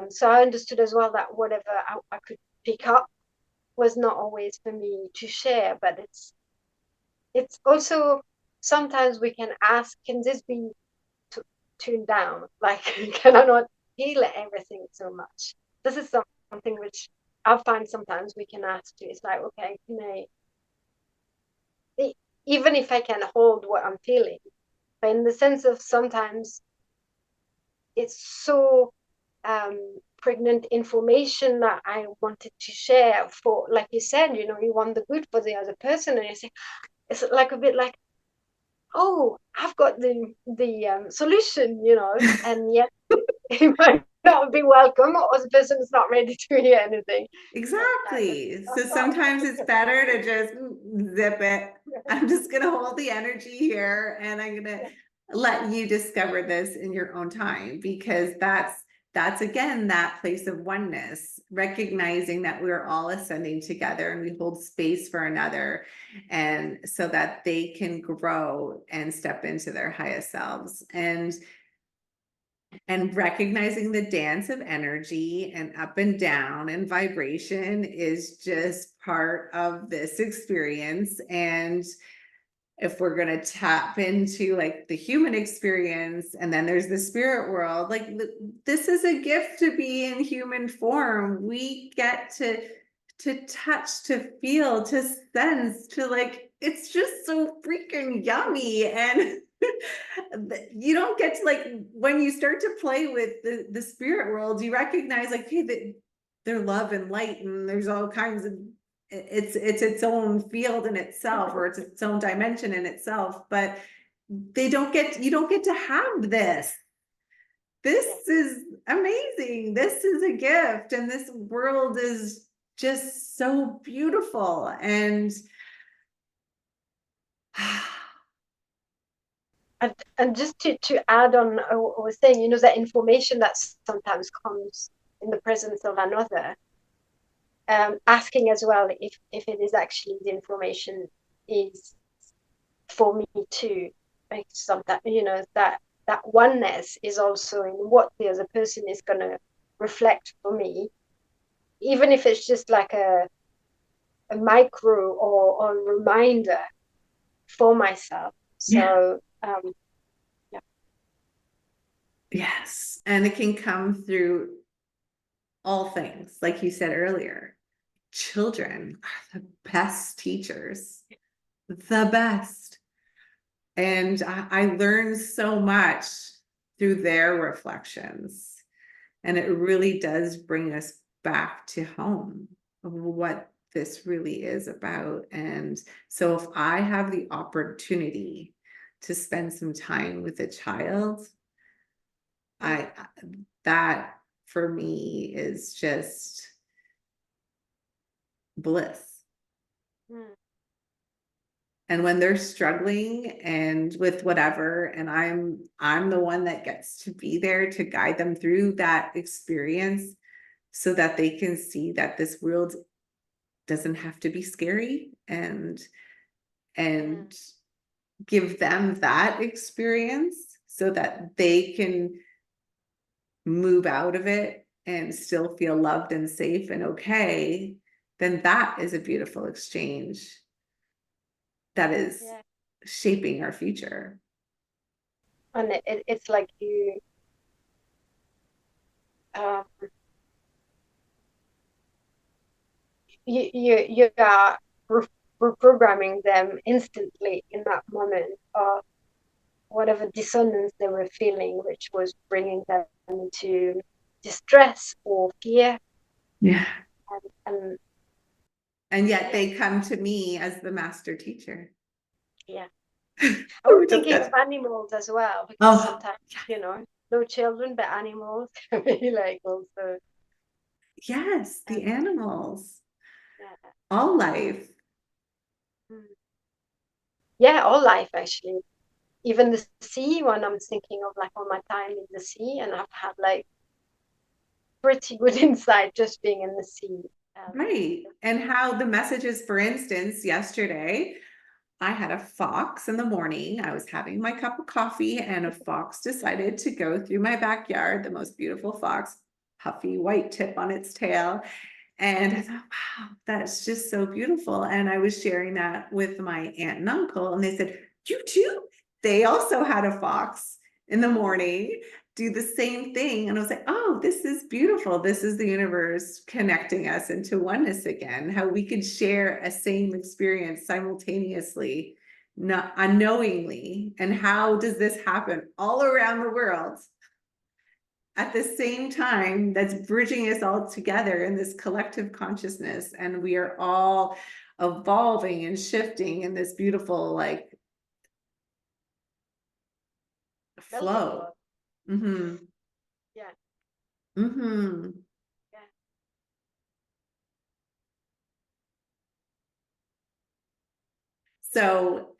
So I understood as well that whatever I could pick up was not always for me to share. But it's also, sometimes we can ask, can this be tuned down? Like, can I not feel everything so much? This is something which I find sometimes we can ask to. It's like, okay, can even if I can hold what I'm feeling, but in the sense of sometimes it's so pregnant information that I wanted to share, for, like you said, you want the good for the other person, and you say, it's like a bit like, oh, I've got the solution, and yet it might not be welcome, or the person is not ready to hear anything. Exactly. So sometimes it's better to just zip it. I'm just going to hold the energy here and I'm going to let you discover this in your own time, because that's again that place of oneness, recognizing that we're all ascending together and we hold space for another, and so that they can grow and step into their highest selves. And recognizing the dance of energy and up and down and vibration is just part of this experience. And if we're going to tap into like the human experience, and then there's the spirit world, like this is a gift to be in human form. We get to touch, to feel, to sense, to like, it's just so freaking yummy. And you don't get to, like, when you start to play with the spirit world, you recognize like, hey, that they're love and light, and there's all kinds of, it's its own field in itself, or it's its own dimension in itself. But you don't get to have this. This is amazing. This is a gift, and this world is just so beautiful. And And just to add on what I was saying, that information that sometimes comes in the presence of another, asking as well if it is actually the information is for me too. Like sometimes, that oneness is also in what the other person is going to reflect for me, even if it's just like a micro or reminder for myself. yeah, So, yeah. Yes. And it can come through all things, like you said earlier. Children are the best teachers, the best. And I learned so much through their reflections. And it really does bring us back to home of what this really is about. And so if I have the opportunity to spend some time with a child, I that for me is just bliss. Mm. And when they're struggling and with whatever, and I'm the one that gets to be there to guide them through that experience so that they can see that this world doesn't have to be scary, Mm. and give them that experience so that they can move out of it and still feel loved and safe and okay, then that is a beautiful exchange that is Yeah. shaping our future. And it's like um, you are reprogramming them instantly in that moment of whatever dissonance they were feeling, which was bringing them into distress or fear. Yeah. And And yet yeah, they come to me as the master teacher. yeah. I was We thinking of discussed. animals as well, because Oh, sometimes, no children, but animals can be like also, yes, um, the animals, yeah. all life. Mm. Yeah, all life actually. Even the sea, when I'm thinking of like all my time in the sea, and I've had like pretty good insight just being in the sea. Um, Right. And how the messages, for instance, yesterday, I had a fox in the morning. I was having my cup of coffee, and a fox decided to go through my backyard, the most beautiful fox, puffy white tip on its tail. And I thought, wow, that's just so beautiful. And I was sharing that with my aunt and uncle, and they said, you too? They also had a fox in the morning do the same thing. And I was like, oh, this is beautiful. This is the universe connecting us into oneness again, how we could share a same experience simultaneously, not unknowingly. And how does this happen all around the world at the same time that's bridging us all together in this collective consciousness, and we are all evolving and shifting in this beautiful like Melting flow. pot. Mm-hmm. Yeah, Mm-hmm. yeah. So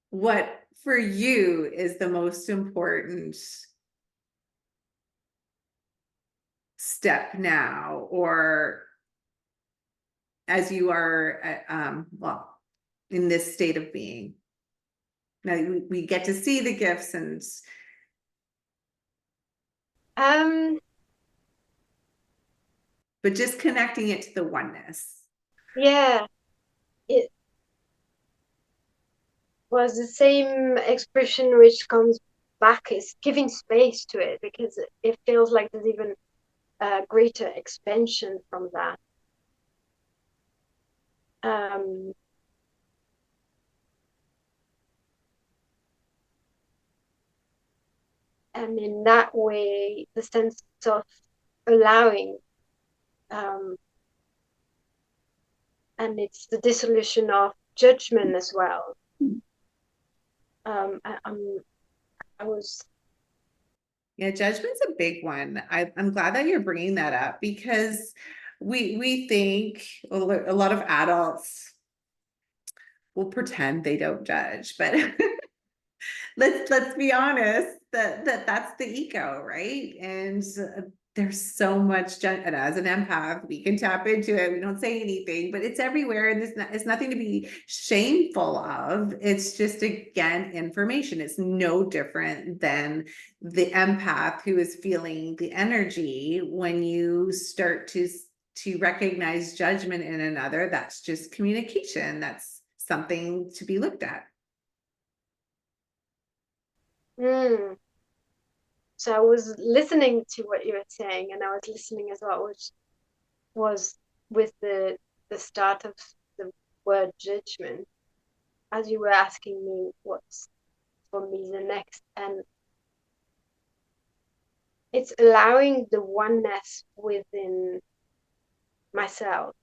what for you is the most important step now, or as you are well, in this state of being? Now we get to see the gifts, and Um, but just connecting it to the oneness. yeah, it was the same expression which comes back is giving space to it, because it feels like there's even a greater expansion from that. Um, and in that way, the sense of allowing, um, and it's the dissolution of judgment as well. I was, Yeah, judgment's a big one. I'm glad that you're bringing that up, because we think a lot of adults will pretend they don't judge, but let's be honest that that's the ego, right? And there's so much and as an empath we can tap into it. We don't say anything, but it's everywhere, and it's nothing to be shameful of. It's just, again, information. It's no different than the empath who is feeling the energy. When you start to recognize judgment in another, that's just communication. That's something to be looked at. mm, So I was listening to what you were saying, and I was listening as well, which was with the start of the word judgment, as you were asking me what's for me the next, and it's allowing the oneness within myself.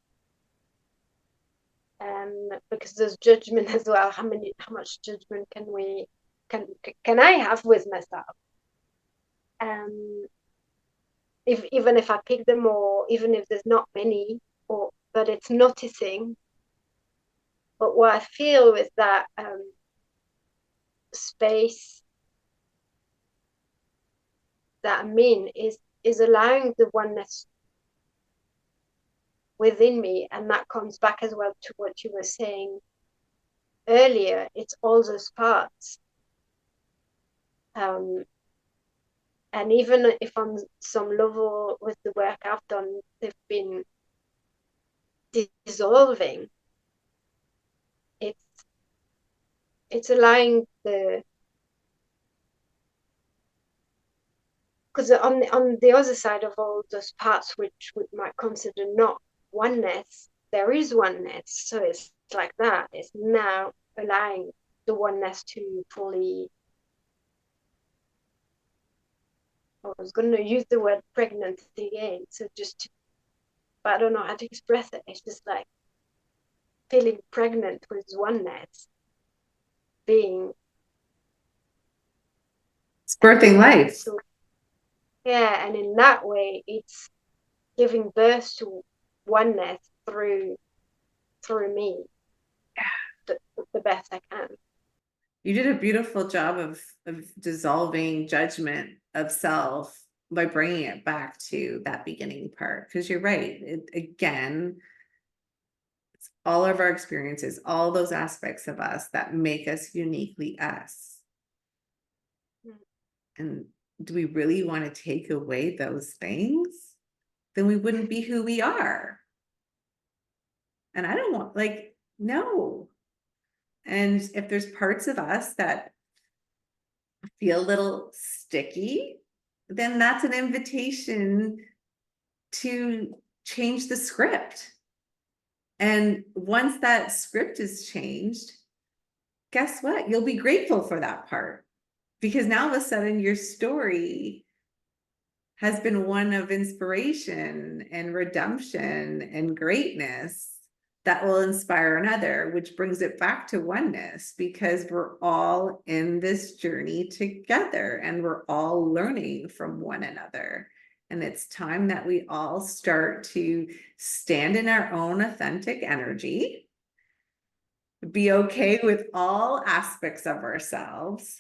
Because there's judgment as well. How much judgment can I have with myself? Um, if even if I pick them, or even if there's not many, or but it's noticing. But what I feel with that space that I'm in is allowing the oneness within me, and that comes back as well to what you were saying earlier. It's all those parts. And even if on some level with the work I've done, they've been dissolving. It's it's allowing the because on the other side of all those parts which we might consider not oneness, there is oneness. So it's like that. It's now allowing the oneness to fully. I was going to use the word pregnant again. So but I don't know how to express it. It's just like feeling pregnant with oneness, being. It's birthing life. So yeah, and in that way, it's giving birth to oneness through me, the best I can. You did a beautiful job of dissolving judgment of self by bringing it back to that beginning part. Because you're right. Again, it's all of our experiences, all those aspects of us that make us uniquely us. Mm. And do we really want to take away those things? Then we wouldn't be who we are. And I don't want, like, no. And if there's parts of us that feel a little sticky, then that's an invitation to change the script. And once that script is changed, guess what? You'll be grateful for that part, because now all of a sudden your story has been one of inspiration and redemption and greatness that will inspire another, which brings it back to oneness, because we're all in this journey together and we're all learning from one another. And it's time that we all start to stand in our own authentic energy, be okay with all aspects of ourselves,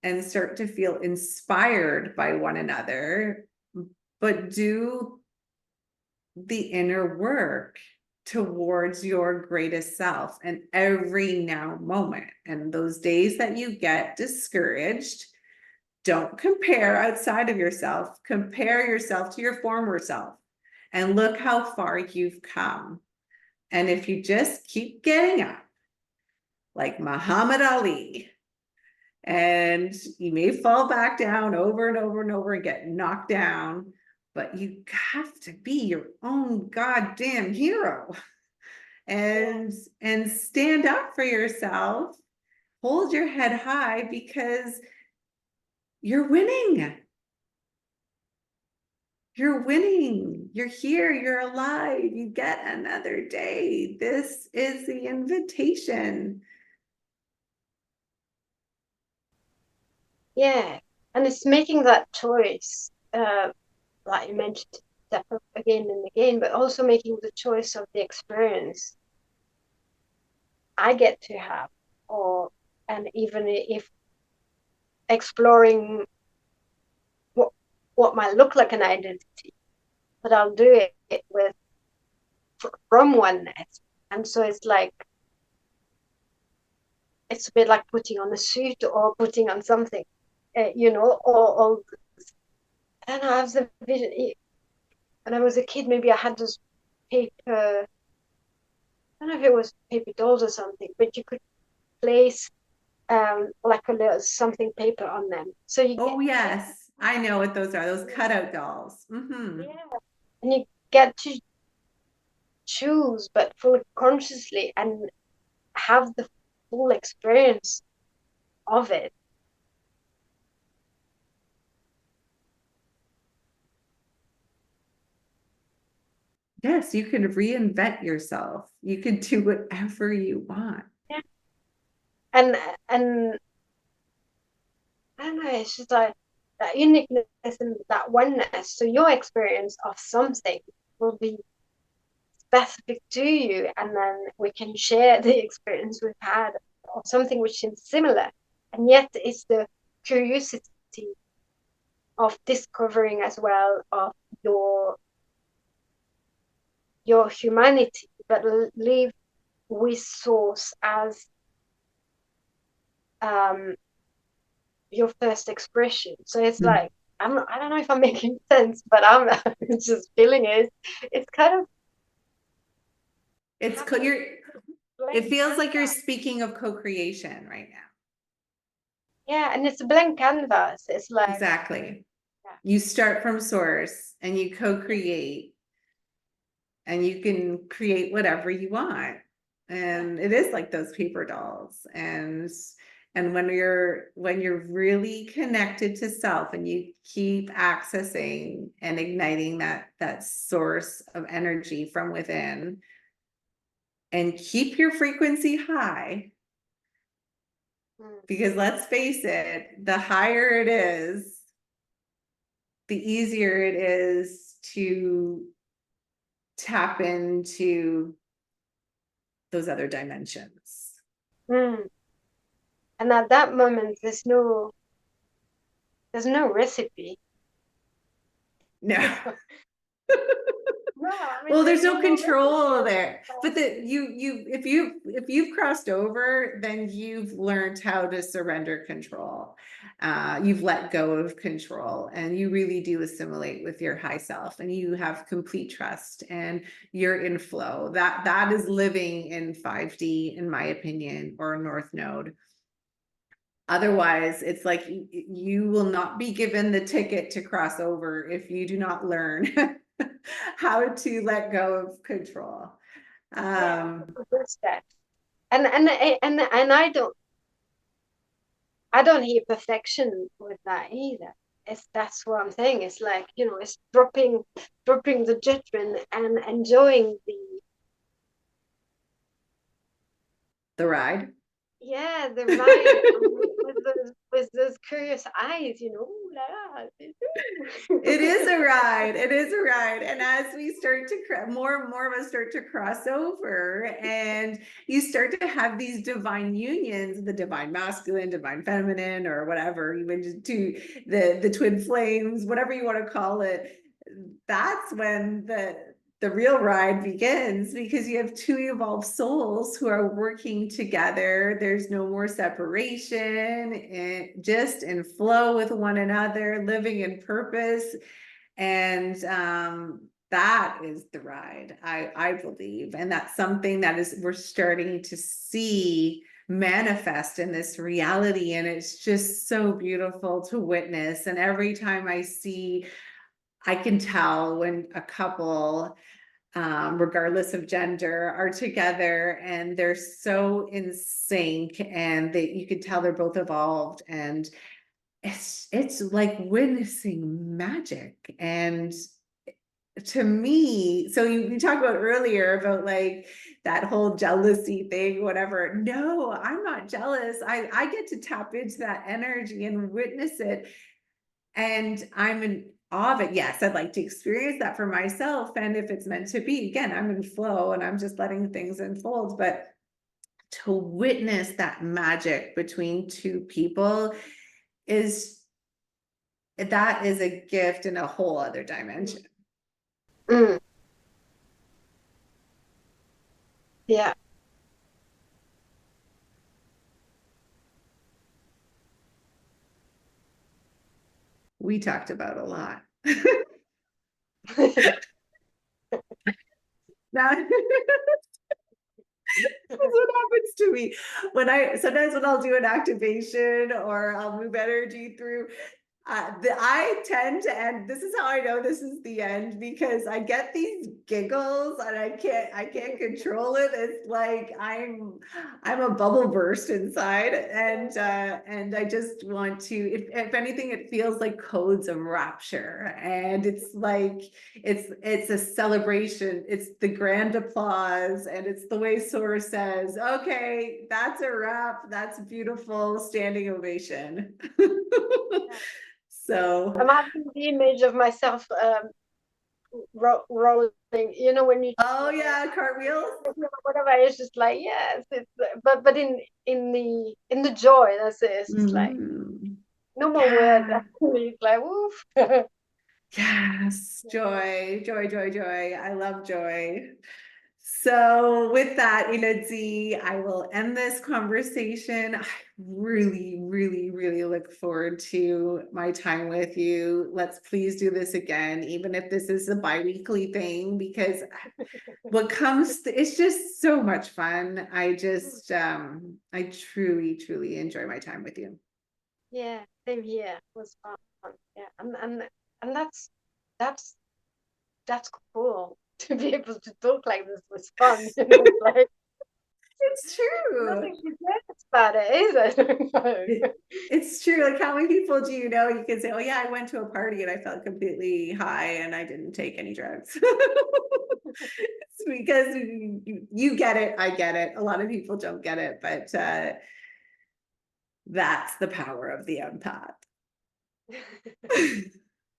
and start to feel inspired by one another, but do the inner work towards your greatest self and every now moment. And those days that you get discouraged, don't compare outside of yourself, compare yourself to your former self and look how far you've come. And if you just keep getting up like Muhammad Ali, and you may fall back down over and over and over and get knocked down, but you have to be your own goddamn hero and stand up for yourself, hold your head high, because you're winning. You're winning. You're here. You're alive. You get another day. This is the invitation. Yeah, and it's making that choice, like you mentioned, step up again and again, but also making the choice of the experience I get to have, or and even if exploring what might look like an identity, but I'll do it with from oneness. And so it's a bit like putting on a suit or putting on something, or I don't know, I have the vision. When I was a kid, maybe I had this paper, I don't know if it was paper dolls or something, but you could place like a little something paper on them. So you Oh, get yes. I know what those are, those cutout dolls. Yeah, and you get to choose, but fully consciously, and have the full experience of it. Yes, you can reinvent yourself. You can do whatever you want. Yeah. And and I don't know, it's just like that uniqueness and that oneness. So your experience of something will be specific to you, and then we can share the experience we've had of something which is similar. And yet it's the curiosity of discovering as well of your your humanity, but leave with source as um your first expression. So it's Mm. like I don't know if I'm making sense, but I'm just feeling it. It's kind of having You're, it blank feels like you're canvas. speaking of co-creation right now. Yeah, and it's a blank canvas. It's like Exactly. yeah, You start from source and you co-create, and you can create whatever you want. yeah. And it is like those paper dolls. And when you're really connected to self and you keep accessing and igniting that source of energy from within, and keep your frequency high, Mm, because let's face it, the higher it is, the easier it is to tap into those other dimensions. mm. And at that moment, there's no recipe. No. No, I mean Well, there's there's no no recipe control of there. But the you if you've crossed over, then you've learned how to surrender control. You've let go of control, and you really do assimilate with your high self, and you have complete trust, and you're in flow. That is living in 5D, in my opinion, or North Node. Otherwise, it's like you will not be given the ticket to cross over if you do not learn how to let go of control. yeah, Um, good step. And I don't hear perfection with that either. It's that's what I'm saying. It's like, it's dropping the judgment and enjoying the ride. the ride with those curious eyes, ooh la la. It is a ride. It is a ride. And as we start to, more and more of us start to cross over, and you start to have these divine unions, the divine masculine, divine feminine, or whatever, even just to the twin flames, whatever you want to call it, that's when the real ride begins, because you have two evolved souls who are working together. There's no more separation, and just in flow with one another, living in purpose. And that is the ride, I believe. And that's something that is we're starting to see manifest in this reality. And it's just so beautiful to witness. And every time I can tell when a couple, regardless of gender, are together and they're so in sync, and you can tell they're both evolved, and it's like witnessing magic. And to me, so you talked about earlier about like that whole jealousy thing, whatever. No, I'm not jealous. I get to tap into that energy and witness it, and I'm in awe of it. Yes, I'd like to experience that for myself. And if it's meant to be, again, I'm in flow and I'm just letting things unfold. But to witness that magic between two people is that is a gift in a whole other dimension. Mm, yeah. We talked about a lot. Now, that's what happens to me when sometimes when I'll do an activation or I'll move energy through, I tend to end, this is how I know this is the end, because I get these giggles and I can't control it. It's like I'm a bubble burst inside, and I just want to, if anything, it feels like codes of rapture. And it's like it's a celebration, it's the grand applause, and it's the way Sora says, okay, that's a wrap, that's beautiful, standing ovation. So, I'm having the image of myself rolling. You know, when you just oh yeah, cartwheels. whatever. It's just like yes, it's but in the joy. That's it. It's just like Mhm. no more words. Yeah. Actually, it's like woof. Yes, joy, joy, joy, joy. I love joy. So with that, Inadzi, I will end this conversation. I really, really, really look forward to my time with you. Let's please do this again, even if this is a bi-weekly thing, because what comes, it's just so much fun. I truly, truly enjoy my time with you. Yeah, same here. It was fun. Yeah, and that's that's cool to be able to talk like this was fun. You know, it's like It's true. nothing deserves about it, is It, it? it's true. Like, how many people do you know you can say, oh yeah, I went to a party and I felt completely high and I didn't take any drugs. It's because you get it, I get it. A lot of people don't get it, but that's the power of the empath.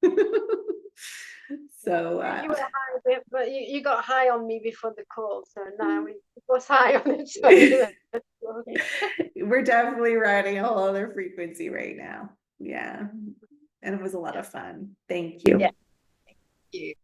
Yeah, So you were high a bit, but you got high on me before the call, so now we was high on each other. we're definitely riding a whole other frequency right now. Yeah. And it was a lot Yeah, of fun. Thank yeah. you. You.